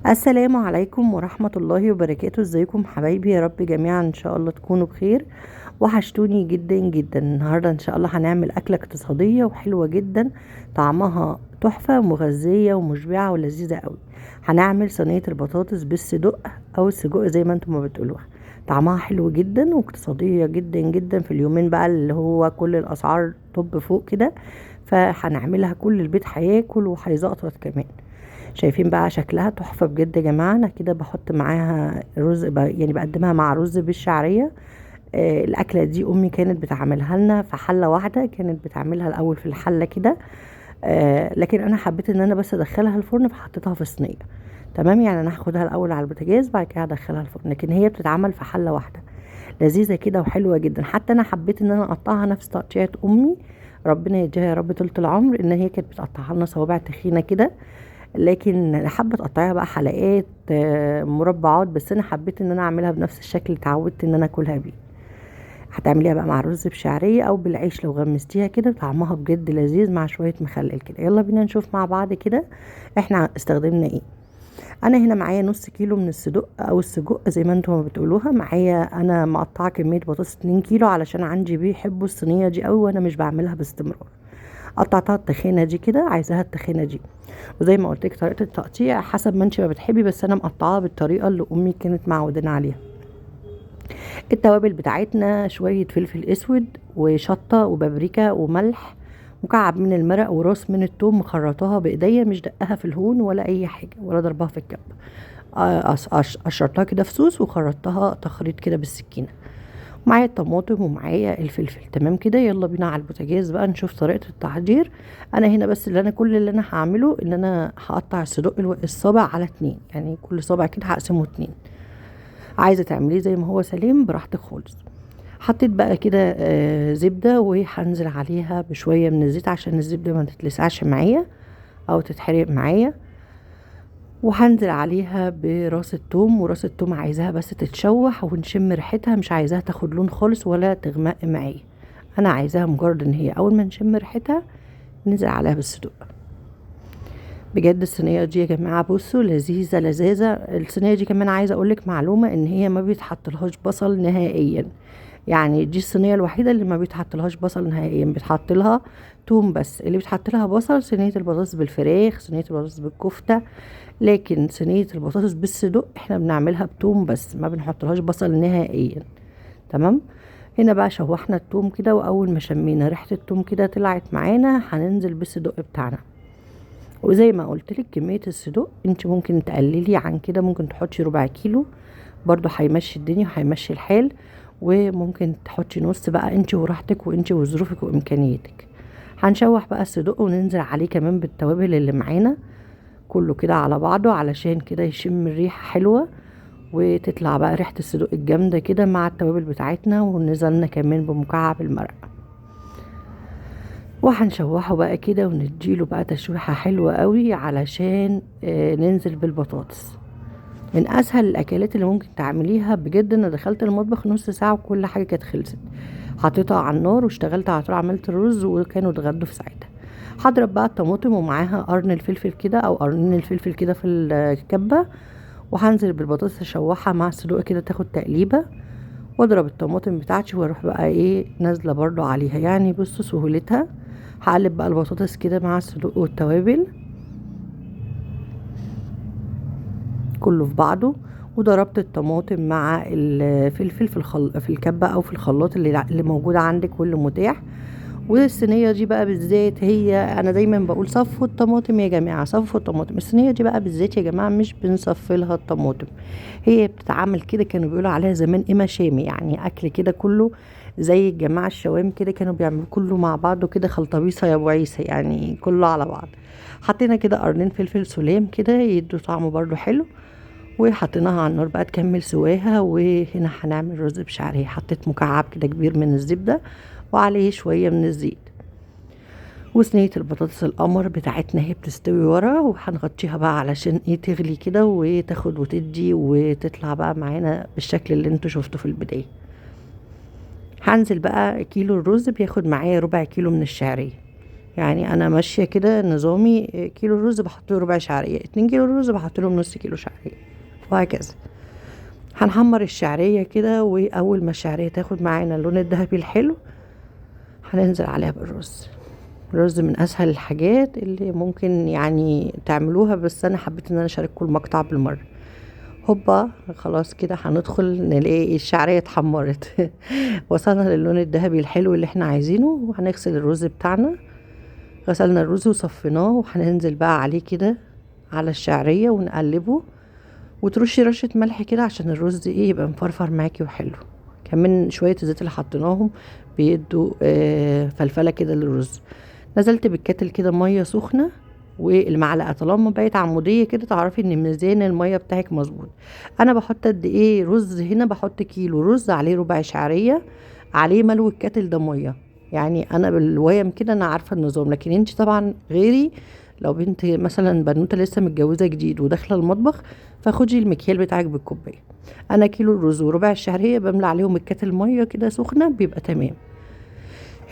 السلام عليكم ورحمة الله وبركاته. ازيكم حبايبي؟ يا رب جميعا ان شاء الله تكونوا بخير. وحشتوني جدا جدا. النهاردة ان شاء الله هنعمل اكلة اقتصادية وحلوة جدا، طعمها تحفة مغذية ومشبعة ولذيذة قوي. هنعمل صينية البطاطس بالصدق او السجق زي ما انتم ما بتقولوها. طعمها حلو جدا واقتصادية جدا جدا في اليومين بقى اللي هو كل الاسعار طب فوق كده، فهنعملها كل البيت هياكل وهيزقطط كمان. شايفين بقى شكلها تحفة بجد يا جماعة. انا كده بحط معاها رز يعني بقدمها مع رز بالشعرية. الاكلة دي امي كانت بتعملها لنا في حلة واحدة، كانت بتعملها الاول في الحلة كده. لكن انا حبيت ان انا بس ادخلها الفرن فحطيتها في صينية. تمام، يعني انا هاخدها الاول على البوتاجاز بعد كده هدخلها الفرن، لكن هي بتتعمل في حلة واحدة. لذيذة كده وحلوة جدا. حتى انا حبيت ان انا اقطعها نفس تقطيعة امي، ربنا يديها يا رب طولة العمر، ان هي كانت بتقطعها لنا صوابع تخينة كده. لكن حابه تقطعيها بقى حلقات مربعات، بس انا حبيت ان انا اعملها بنفس الشكل اللي اتعودت ان انا اكلها بيه. هتعمليها بقى مع رز بشعريه او بالعيش لو غمستيها كده، طعمها بجد لذيذ مع شويه مخلل كده. يلا بينا نشوف مع بعض كده احنا استخدمنا ايه. انا هنا معايا نص كيلو من الصدق او السجق زي ما انتم ما بتقولوها. معايا انا مقطعه كميه بطاطس 2 كيلو علشان عندي بيحبوا الصينيه دي قوي وانا مش بعملها باستمرار. قطعتها التخينه دي كده، عايزاها التخينه دي. وزي ما قلت لك طريقه التقطيع حسب ما انت ما بتحبي، بس انا مقطعاها بالطريقه اللي امي كانت معودنا عليها. التوابل بتاعتنا شويه فلفل اسود وشطه وبابريكا وملح، مكعب من المرق وراس من التوم مخرطاها بايديا، مش دقها في الهون ولا اي حاجه ولا ضربها في الكب. قشرتها كده في صوص وخرطتها تخريط كده بالسكينه. معايا الطماطم ومعايا الفلفل. تمام كده، يلا بينا على البوتاجاز بقى نشوف طريقة التحضير. انا هنا بس كل اللي انا هعمله ان انا هقطع الصدوق الصابع على 2، يعني كل صابع كده هقسمه 2. عايزة تعمليه زي ما هو سليم براحتك خالص. حطيت بقى كده زبدة، وهنزل عليها بشوية من الزيت عشان الزبدة ما تتلسعش معايا او تتحرق معايا. وهنزل عليها براس التوم، وراس التوم عايزاها بس تتشوح ونشم ريحتها، مش عايزاها تاخد لون خالص ولا تغمق معايا. انا عايزاها مجرد ان هي اول ما نشم ريحتها ننزل عليها بالصدوق. بجد الصينيه دي يا جماعه بصوا لذيذه لذاذه. الصينيه دي كمان عايزه اقولك معلومه ان هي ما بيتحطلهاش بصل نهائيا. يعني دي الصينيه الوحيده اللي ما بيتحطلهاش بصل نهائيا، بيتحط لها توم بس. اللي بيتحط لها بصل صينيه البطاطس بالفراخ، صينيه البطاطس بالكفته، لكن صينيه البطاطس بالصدق احنا بنعملها بتوم بس، ما بنحطلهاش بصل نهائيا. تمام. هنا بقى شوحنا التوم كده، واول ما شمينا ريحه التوم كده طلعت معانا هننزل بالصدق بتاعنا. وزي ما قلت لك كميه الصدق انت ممكن تقللي عن كده، ممكن تحطي ربع كيلو برضو هيمشي الدنيا وهيمشي الحال. وممكن تحطي نص بقى انت وراحتك وانت وظروفك وامكانياتك. هنشوح بقى الصدق وننزل عليه كمان بالتوابل اللي معانا كله كده على بعضه، علشان كده يشم الريحه حلوه وتطلع بقى ريحه الصدق الجامده كده مع التوابل بتاعتنا. ونزلنا كمان بمكعب المرق، وهنشوحه بقى كده ونديله بقى تشويحه حلوه قوي علشان ننزل بالبطاطس. من اسهل الاكلات اللي ممكن تعمليها بجد. انا دخلت المطبخ نص ساعه وكل حاجه كانت خلصت. حطيتها على النار واشتغلت على طول، عملت الرز وكانوا اتغدوا في ساعتها. هضرب بقى الطماطم ومعاها قرن الفلفل كده او قرنين الفلفل كده في الكبه، وهنزل بالبطاطس اشوحها مع الصدوق كده تاخد تقليبه. واضرب الطماطم بتاعتي واروح بقى ايه نازله برضو عليها. يعني بصوا سهولتها. هقلب بقى البطاطس كده مع الصدوق والتوابل كله في بعضه. وضربت الطماطم مع الفلفل في الكبه او في الخلاط اللي موجود عندك واللي متاح. والصينيه دي بقى بالذات، هي انا دايما بقول صفوا الطماطم يا جماعه، صفوا الطماطم. الصينيه دي بقى بالذات يا جماعه مش بنصفي لها الطماطم، هي بتتعمل كده. كانوا بيقولوا عليها زمان قمه شامي، يعني اكل كده كله زي الجماعه الشوام كده كانوا بيعملوا كله مع بعضه كده خلطبيصه يا ابو عيسى، يعني كله على بعض. حطينا كده قرنين فلفل سلام كده يدوا طعمه برضو حلو، وحطيناها على النار بقى تكمل سواها. وهنا هنعمل رز بشعرية. حطيت مكعب كده كبير من الزبدة وعليه شوية من الزيت. وصينية البطاطس القمر بتاعتنا هي بتستوي ورا، وهنغطيها بقى علشان ايه تغلي كده وتاخد وتدي وتطلع بقى معانا بالشكل اللي انتوا شفتوا في البداية. هنزل بقى كيلو الرز بياخد معايا ربع كيلو من الشعرية. يعني انا ماشيه كده نظامي، كيلو رز بحط له ربع شعريه، 2 كيلو رز بحط لهم نص كيلو شعريه، وهكذا. هنحمر الشعريه كده، واول ما الشعريه تاخد معانا اللون الذهبي الحلو هننزل عليها بالرز. الرز من اسهل الحاجات اللي ممكن يعني تعملوها، بس انا حبيت ان انا اشارككم المقطع بالمره. هوبا، خلاص كده هندخل نلاقي الشعريه اتحمرت وصلنا للون الذهبي الحلو اللي احنا عايزينه، وهنغسل الرز بتاعنا. غسلنا الرز وصفيناه، وهننزل بقى عليه كده على الشعريه ونقلبه، وترشي رشه ملح كده عشان الرز ايه يبقى مفرفر معاكي وحلو. كمان شويه الزيت اللي حطيناهم بيدوا فلفله كده للرز. نزلت بالكاتل كده ميه سخنه، والمعلقه طالما بقت عموديه كده تعرفي ان ميزان الميه بتاعك مظبوط. انا بحط قد ايه رز هنا؟ بحط كيلو رز عليه ربع شعريه، عليه ملو الكاتل ده ميه. يعني انا بالويم كده انا عارفه النظام، لكن انت طبعا غيري. لو بنت مثلا بنوته لسه متجوزه جديد وداخله المطبخ، فخدي المكيال بتاعك بالكوبايه. انا كيلو الرز وربع الشعريه بملى عليهم الكاتل ميه كده سخنه، بيبقى تمام.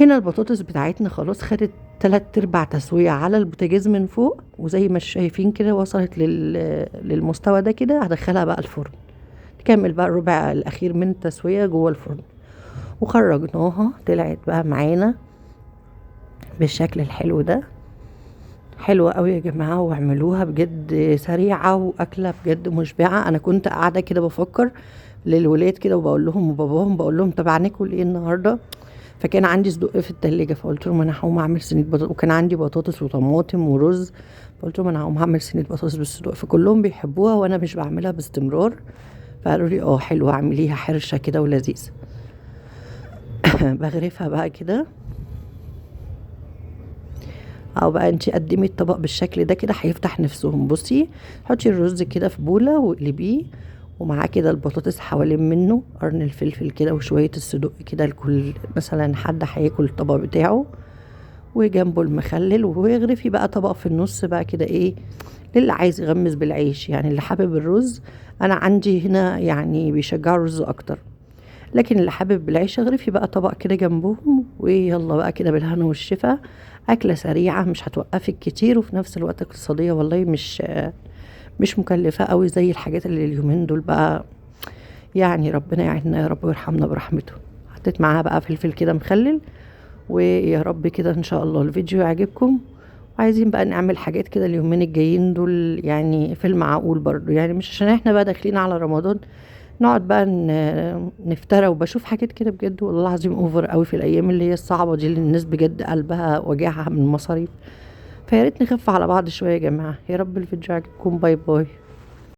هنا البطاطس بتاعتنا خلاص خدت 3/4 تسوية على البوتاجاز من فوق، وزي ما شايفين كده وصلت للمستوى ده كده. هدخلها بقى الفرن، تكمل بقى الربع الاخير من التسوية جوه الفرن. وخرجناها طلعت بقى معانا بالشكل الحلو ده. حلوة قوي يا جماعة، واعملوها بجد سريعة واكلة بجد مشبعة. انا كنت قاعدة كده بفكر للولاد كده، وبقول لهم وباباهم بقول لهم طب هناكل ايه النهارده؟ فكان عندي صدق في التلاجة، فقلت لهم انا هقوم اعمل صينيه بطاطس، وكان عندي بطاطس وطماطم ورز. فقلت لهم انا هقوم اعمل صينيه بطاطس بالصدق، فكلهم بيحبوها وانا مش بعملها باستمرار. فقالوا لي اه حلوه، اعمليها حرشه كده ولذيذه. بغرفها بقى كده، او بقى انتي قدمي الطبق بالشكل ده كده هيفتح نفسهم. بصي، حطي الرز كده في بوله واقلبيه، ومعاه كده البطاطس حوالين منه، قرن الفلفل كده وشويه الصدق كده لكل مثلا حد هياكل الطبق بتاعه، وجنبه المخلل. واغرفي بقى طبق في النص بقى كده ايه للي عايز يغمس بالعيش، يعني اللي حابب الرز. انا عندي هنا يعني بيشجعوا الرز اكتر، لكن اللي حابب بالعيش اغرفي بقى طبق كده جنبهم، ويلا بقى كده بالهنا والشفا. اكله سريعه مش هتوقفك كتير، وفي نفس الوقت اقتصاديه والله، مش مكلفه قوي زي الحاجات اللي اليومين دول بقى. يعني ربنا يعيننا يا رب ويرحمنا برحمته. حطيت معاها بقى فلفل كده مخلل. ويا رب كده ان شاء الله الفيديو يعجبكم. وعايزين بقى نعمل حاجات كده اليومين الجايين دول، يعني في المعقول برضو، يعني مش عشان احنا بقى داخلين على رمضان نقعد بقى نفترى. وبشوف حاجات كده بجد والله العظيم اوفر قوي في الايام اللي هي الصعبه دي، اللي الناس بجد قلبها وجعها من المصاريف. فياريت نخف على بعض شويه يا جماعه. يا رب الفيديو يعجبكم. باي باي.